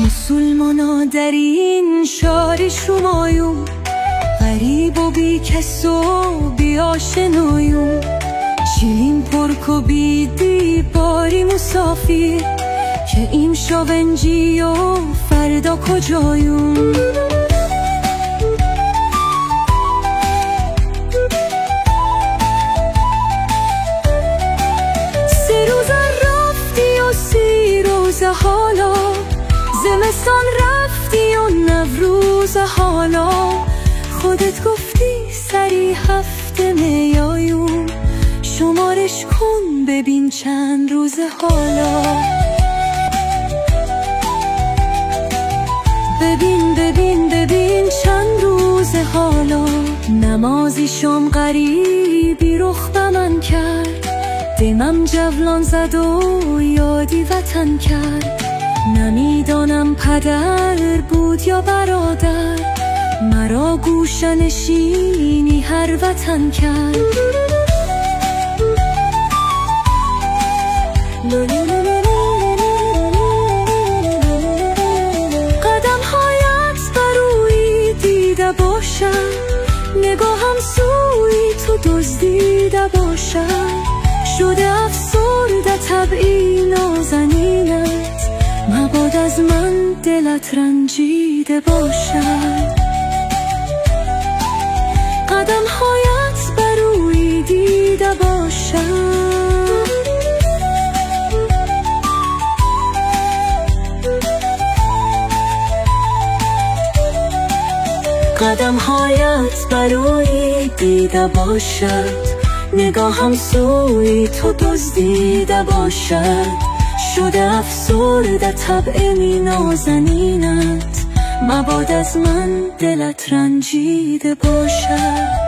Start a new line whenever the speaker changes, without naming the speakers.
مسلمانا در این شهر شمایون، غریب و بی کس و بی آشنایون، شیرین پرک و بیدی باری مسافر، که امشا ونجی و فردا کجایون. سه روز رفتی و 30 روز حالا، زمستان رفتی و نوروز حالا، خودت گفتی سری هفته میایون، شمارش کن ببین چند روز حالا. ببین ببین ببین چند روز حالا، نمازی شام غریبی رخ به من کرد، دمم جولان زد و یادی وطن کرد. نمیدانم پدر بود یا برادر، مرا گوشنشینی هر وطن کرد. قدم هایت بروی دیده باشد، نگاهم سوی تو دزدیده باشد، شده افسرده طبعی نازنینت، مباد از من دلت رنجیده باشد. قدم هایت بروی دیده باشد، قدم هایت بروی دیده باشد، نگاهم سوی تو دزدیده باشد، شده افسرده طبع نازنینت، مباد از من دلت رنجیده باشد.